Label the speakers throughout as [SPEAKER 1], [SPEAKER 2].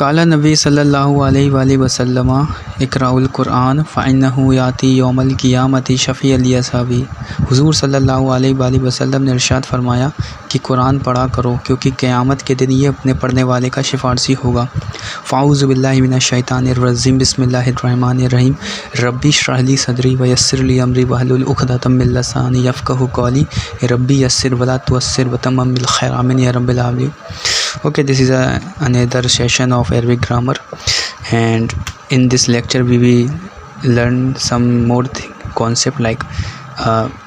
[SPEAKER 1] काला नबी सल्लल्लाहु अलैहि वसल्लम इक़राउल कुरान फ़इन्नहु याती यौमल क़ियामति शफ़ीअल लिअस्हाबी। हुज़ूर सल्लल्लाहु अलैहि वसल्लम ने इरशाद फरमाया कि कुरान पढ़ा करो क्योंकि क़यामत के दिन ये अपने पढ़ने वाले का सिफारसी होगा। फ़ाऊज़ु बिल्लाहि मिनश शैतानिर रजीम बिस्मिल्लाहिर रहमानिर रहीम रब्बी इश्रह ली सदरी व यस्सिर ली अमरी वहलुल उक़दतम मिन लिसानी यफ़क़हू क़ौली रब्बी यस्सिर वला तुअस्सिर व तम्मिम बिल खैर आमीन या रब्बिल आलमीन। Okay, this is another session of Arabic grammar, and in this lecture we will learn some more concept like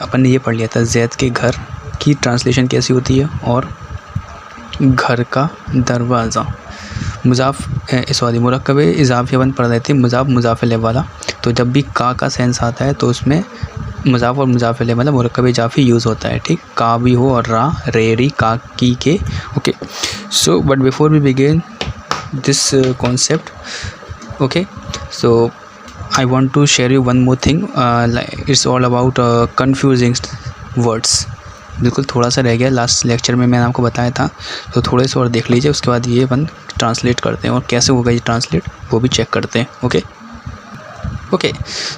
[SPEAKER 1] अपन ने ये पढ़ लिया था ज़ैद के घर की ट्रांसलेशन कैसी होती है और घर का दरवाज़ा। मुरक्कब इज़ाफ़ी अपन पढ़ रहे थे मुज़ाफ़ इलैहि वाला। तो जब भी का सेंस आता है तो उसमें मुज़ाफ़ और मुज़ाफ़ इलैहि मतलब मुरक्कब इज़ाफ़ी यूज़ होता है। ठीक, का भी हो और रा रे री का की के। Okay, so but before we begin this concept, okay, so I want to share you one more thing, like it's all about confusing words। बिल्कुल थोड़ा सा रह गया, लास्ट लेक्चर में मैंने आपको बताया था, तो थोड़े से और देख लीजिए, उसके बाद ये अपन ट्रांसलेट करते हैं और कैसे होगा ये ट्रांसलेट वो भी चेक करते हैं। ओके,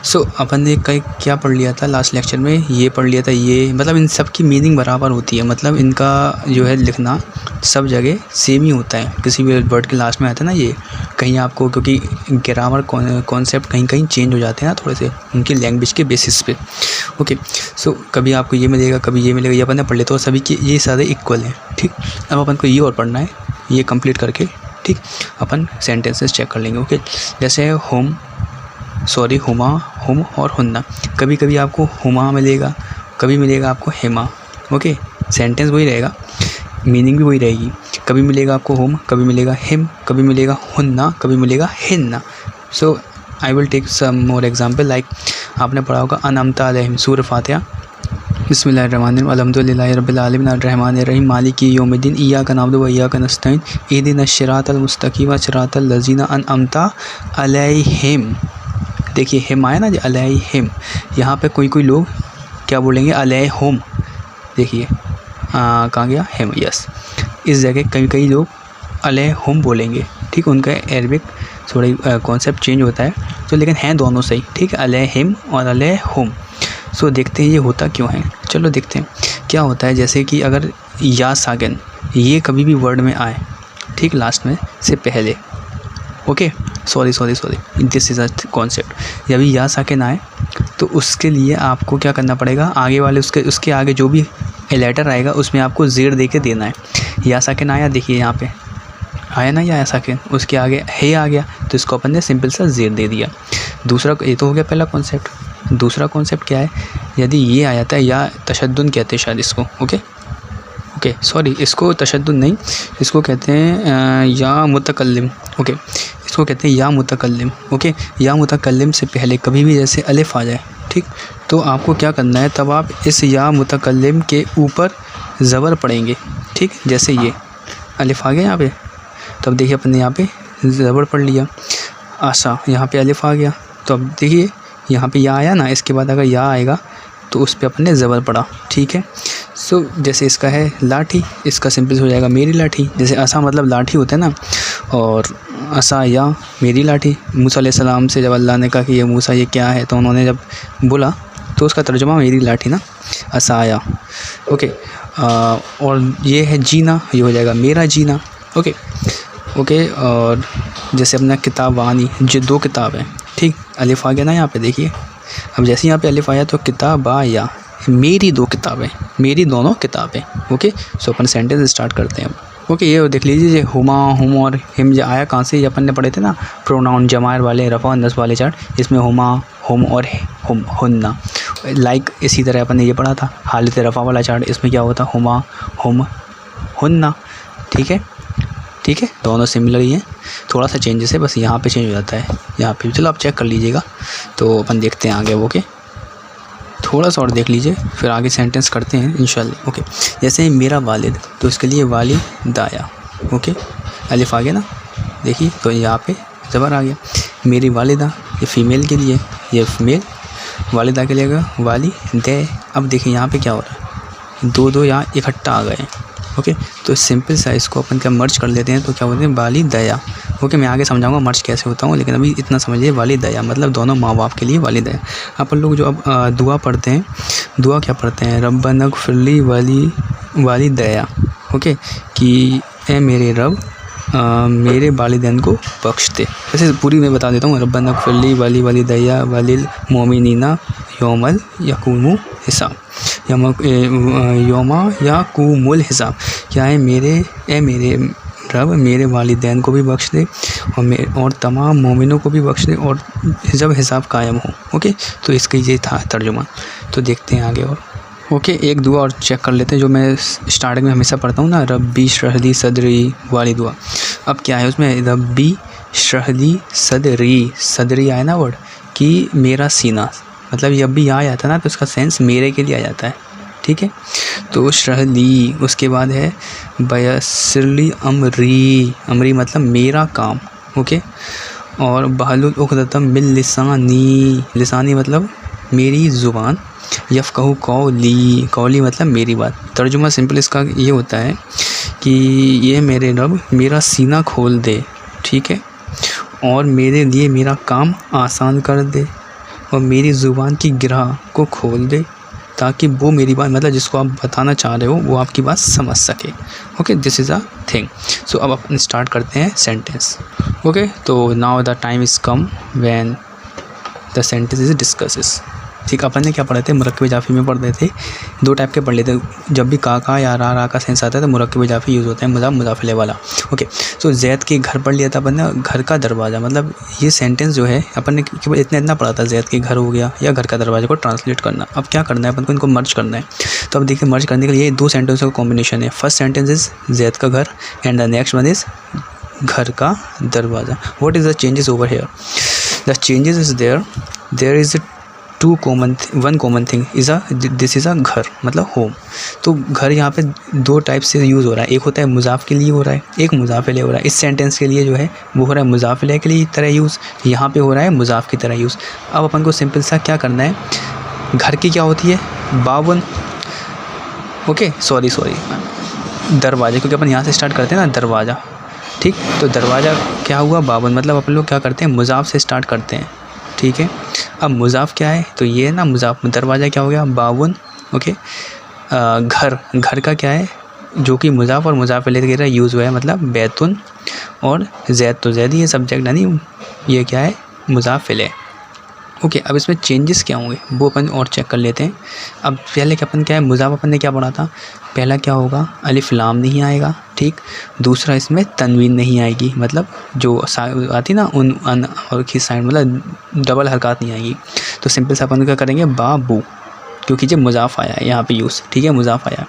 [SPEAKER 1] सो अपन ने क्या पढ़ लिया था लास्ट लेक्चर में, ये पढ़ लिया था ये, मतलब इन सब की मीनिंग बराबर होती है, मतलब इनका जो है लिखना सब जगह सेम ही होता है। किसी भी वर्ड के लास्ट में आता है ना ये, कहीं आपको क्योंकि ग्रामर कॉन्सेप्ट कहीं कहीं चेंज हो जाते हैं ना थोड़े से उनकी लैंग्वेज के बेसिस पे। ओके, सो कभी आपको ये मिलेगा कभी ये मिलेगा, ये अपन ने पढ़ लेते हो, सभी के ये सारे इक्वल हैं। ठीक, अब अपन को ये और पढ़ना है, ये कंप्लीट करके ठीक अपन सेंटेंसेस चेक कर लेंगे। ओके, जैसे हुमा, हुम और हुन्ना। कभी कभी आपको हुमा मिलेगा, कभी मिलेगा आपको हेमा। ओके, सेंटेंस वही रहेगा, मीनिंग भी वही रहेगी। कभी मिलेगा आपको हुम, कभी मिलेगा हिम, कभी मिलेगा हुन्ना, कभी मिलेगा हिन्ना। So I will take some more example, like आपने पढ़ा होगा अनअमता अलैहिम सूरह फातिहा। बिस्मिल्लाहिर्रहमानिर्रहीम अल्हम्दुलिल्लाहि रब्बिल आलमीन अर्रहमानिर रहीम मालिकी यौमिद्दीन इय्याका नअबुदु व इय्याका नस्तईन इहदिनश सिरातल मुस्तकीम सिरातल लज़ीना अनअमता अलैहिम। देखिए हिम आया ना जी, अलैहिम। यहाँ पे कोई लोग क्या बोलेंगे, अलैहुम। देखिए कहाँ गया हिम, यस। इस जगह कई लोग अलैहुम बोलेंगे। ठीक, उनका अरबिक थोड़ी कॉन्सेप्ट चेंज होता है, तो लेकिन हैं दोनों सही। ठीक है, अलैहिम और अलैहुम। सो देखते हैं ये होता क्यों है, चलो देखते हैं क्या होता है। जैसे कि अगर या साकिन ये कभी भी वर्ड में आए, ठीक, लास्ट में से पहले, okay, sorry this is a concept. जब या साकिन आए तो उसके लिए आपको क्या करना पड़ेगा, आगे वाले उसके आगे जो भी लेटर आएगा उसमें आपको ज़ेर दे के देना है। या साकिन आया, देखिए यहाँ पे आया ना या साकिन, उसके आगे है आ गया तो इसको अपन ने सिंपल सा ज़ेर दे दिया। दूसरा, ये तो हो गया पहला कॉन्सेप्ट। दूसरा कॉन्सेप्ट क्या है, यदि ये आ जाता है या तशद्दुद कहते हैं शायद इसको। ओके सॉरी, इसको तशद्दुद नहीं, इसको कहते हैं या मुतकल्लिम। ओके, इसको कहते हैं या मुतकल्लिम। ओके, या मुतकल्लिम से पहले कभी भी जैसे अलिफ आ जाए, ठीक, तो आपको क्या करना है, तब आप इस या मुतकल्लिम के ऊपर ज़बर पढ़ेंगे। ठीक, जैसे ये अलिफ आ गया यहाँ पे, तब देखिए अपन ने यहाँ पे ज़बर पढ़ लिया। आशा, यहाँ पे अलिफ आ गया, तो अब देखिए यहाँ पे या आया ना, इसके बाद अगर या आएगा तो उस पर अपन ने ज़बर पढ़ा। ठीक है, सो जैसे इसका है लाठी, इसका सिंपल हो जाएगा मेरी लाठी। जैसे असा मतलब लाठी होता है ना, और असा या मेरी लाठी। मूसा अलैहिस्सलाम से जब अल्लाह ने कहा कि ये मूसा ये क्या है, तो उन्होंने जब बोला तो उसका तर्जुमा मेरी लाठी ना, असा आया। ओके, और ये है जीना, ये हो जाएगा मेरा जीना। ओके, और जैसे अपना किताब वानी, जो दो किताब हैं, ठीक, अलिफ आ गया ना यहाँ पे, देखिए अब जैसे यहाँ पे अलिफ आया तो किताब या मेरी दो किताबें, मेरी दोनों किताबें। ओके, सो अपन सेंटेंस स्टार्ट करते हैं अब। ओके, ये देख लीजिए, ये हुमा, हुम और हिम जो आया कहाँ से, ये अपन ने पढ़े थे ना प्रोनाउन जमायर वाले, रफ़ा और नस्ब वाले चार्ट, इसमें हुमा, हुम और हुम, हुन्ना। लाइक इसी तरह अपन ने ये पढ़ा था हालत रफ़ा वाला चार्ट, इसमें क्या होता, हुमा, हुम, हुन्ना। ठीक है, दोनों सिमिलर ही हैं, थोड़ा सा चेंजेस है बस, यहाँ पे चेंज हो जाता है यहाँ पे। चलो आप चेक कर लीजिएगा, तो अपन देखते हैं आगे। ओके, थोड़ा सा और देख लीजिए, फिर आगे सेंटेंस करते हैं इंशाल्लाह। ओके, जैसे मेरा वालिद, तो इसके लिए वालिदाया। ओके, अलिफ आ गया ना, देखिए, तो यहाँ पे ज़बर आ गया। मेरी वालिदा, ये फ़ीमेल के लिए, ये फीमेल, वालिदा के लिए वाली दे। अब देखिए यहाँ पे क्या हो रहा है, दो यहाँ इकट्ठा आ गए। ओके, तो सिंपल सा इसको अपन क्या मर्ज कर लेते हैं, तो क्या बोलते हैं, वाली दया। ओके, मैं आगे समझाऊंगा मर्ज कैसे होता हूँ, लेकिन अभी इतना समझिए, वाली दया मतलब दोनों माँ बाप के लिए वाली दया। अपन लोग जो अब दुआ पढ़ते हैं, दुआ क्या पढ़ते हैं, रब्बना ग़फ़िरली वाली दया। ओके, कि ए मेरे रब मेरे वालिदैन को बख्श दे। ऐसे पूरी मैं बता देता हूँ, रब्बना ग़फ़िरली वाली दया वालिल मोमिनीना यौमल यक़ूमुल हिसाब, यौमा यक़ूमुल हिसाब। क्या है, मेरे रब मेरे वालिदैन को भी बख्श दे और तमाम मोमिनों को भी बख्श दे, और जब हिसाब कायम हो। ओके, तो इसका ये था तर्जुमा। तो देखते हैं आगे और। ओके, एक दुआ और चेक कर लेते हैं जो मैं स्टार्टिंग में हमेशा पढ़ता हूँ ना, रब्बी इश्रह ली सदरी वाली दुआ। अब क्या है उसमें, रब्बी इश्रह ली सदरी आया ना वर्ड, कि मेरा सीना, मतलब जब भी यहाँ आता ना तो उसका सेंस मेरे के लिए आ जाता है। ठीक है, तो इश्रह ली, उसके बाद है बयस्सिरली अमरी मतलब मेरा काम। ओके, और बहलुल उक़दतम मिन लिसानी मतलब मेरी ज़ुबान, यफ़क़हू कौली मतलब मेरी बात। तर्जुमा सिंपल इसका ये होता है कि ये मेरे रब मेरा सीना खोल दे, ठीक है, और मेरे लिए मेरा काम आसान कर दे, और मेरी ज़ुबान की गिरह को खोल दे, ताकि वो मेरी बात, मतलब जिसको आप बताना चाह रहे हो वो आपकी बात समझ सके। Okay, this is a thing. So अब अपन स्टार्ट करते हैं सेंटेंस। ओके, तो now the time is come when the sentence is discusses. ठीक, अपन ने क्या पढ़े थे, मुरक्कब इजाफ़ी में पढ़ रहे थे, दो टाइप के पढ़ लेते हैं। जब भी का या रा का सेंस आता है तो मुरक्कब इजाफ़ी यूज़ होता है, मुज़ाफ़िले वाला। ओके, सो जैद के घर पढ़ लिया था अपन ने, घर का दरवाज़ा, मतलब ये सेंटेंस जो है अपन ने केवल इतना पढ़ा था, जैद के घर हो गया या घर का दरवाज़ा को ट्रांसलेट करना। अब क्या करना है अपन को, इनको मर्ज करना है। तो अब देखिए, मर्ज करने के लिए दो सेंटेंसों का कॉम्बिनेशन है। फर्स्ट सेंटेंस इज़ जैद का घर and the next one is घर का दरवाज़ा। What is the changes over here? The changes is there is one common thing is this is a घर मतलब होम। तो घर यहाँ पे दो टाइप से यूज़ हो रहा है, एक होता है मुज़ाफ़ के लिए हो रहा है, एक मुज़ाफ़िले हो रहा है। इस सेंटेंस के लिए जो है वो हो रहा है मुज़ाफ़िले के लिए तरह यूज़, यहाँ पे हो रहा है मुज़ाफ़ की तरह यूज़। अब अपन को सिंपल सा क्या करना है, घर की क्या होती है, बावन। ओके, सॉरी दरवाजे, क्योंकि अपन यहाँ से स्टार्ट करते हैं ना, दरवाज़ा। ठीक, तो दरवाज़ा क्या हुआ, बावन, मतलब अपन लोग क्या करते हैं, मुज़ाफ़ से स्टार्ट करते हैं। ठीक है, अब मुज़ाफ़ क्या है, तो ये है ना मुज़ाफ़, दरवाज़ा क्या हो गया, बावन। ओके, घर का क्या है, जो कि मुज़ाफ़ और मुज़ाफ़िले की तरह यूज़ हुआ है, मतलब बैतुन और ज़ैद, तो ज़ैद ये सब्जेक्ट है नहीं, ये क्या है, मुज़ाफ़िले। ओके, अब इसमें चेंजेस क्या होंगे वो अपन और चेक कर लेते हैं। अब पहले क्या अपन क्या है, मुज़ाफ़ अपन ने क्या पढ़ा था, पहला क्या होगा, अलिफ लाम नहीं आएगा। ठीक, दूसरा इसमें तनवीन नहीं आएगी, मतलब जो आती ना उन अन और की साइड, मतलब डबल हरकत नहीं आएगी। तो सिंपल से अपन क्या करेंगे, बाबू, क्योंकि जब मुज़ाफ़ आया है यहाँ पे यूज़। ठीक है, मुज़ाफ़ आया।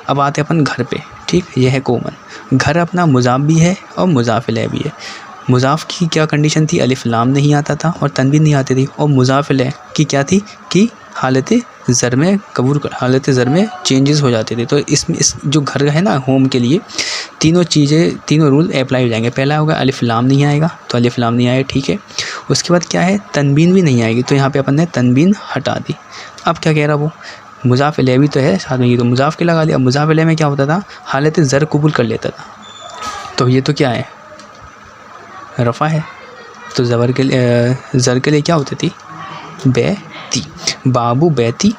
[SPEAKER 1] अब आते अपन घर पे। ठीक, यह है कॉमन, घर अपना मुज़ाफ़ भी है और मुज़ाफ़िले भी है। मुज़ाफ़ की क्या कंडीशन थी, अलिफ लाम नहीं आता था और तनवीन नहीं आती थी, और मुज़ाफ़िले की क्या थी कि हालत ज़र में हालत ज़र में चेंजेस हो जाते थे। तो इसमें इस जो घर है ना, होम के लिए तीनों रूल अप्लाई हो जाएंगे। पहला होगा अलिफ लाम नहीं आएगा, तो अलिफ लाम नहीं आएगा। ठीक है, उसके बाद क्या है, तनवीन भी नहीं आएगी, तो यहाँ पे अपन ने तनवीन हटा दी। अब क्या कह रहा वो, मुज़ाफ़िले भी तो है साथ में, ये तो मुज़ाफ़ के लगा दिया। मुज़ाफ़िले में क्या होता था, हालत ज़र कबूल कर लेता था, तो ये तो क्या है, रफ़ा है, तो ज़र के लिए क्या होती थी, बैती, बाबू बैती,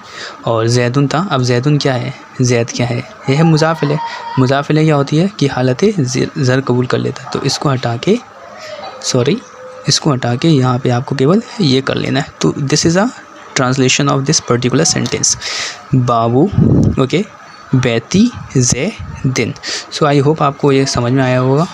[SPEAKER 1] और जैदुन था। अब जैदुन क्या है, जैद क्या है, यह है मुज़ाफ़िले। मुज़ाफ़िले क्या होती है कि हालत ज़र कबूल कर लेता है, तो इसको हटा के यहाँ पे आपको केवल ये कर लेना है। तो this is a translation of this particular sentence, बाबू, ओके, बैती जैदिन। सो आई होप आपको ये समझ में आया होगा।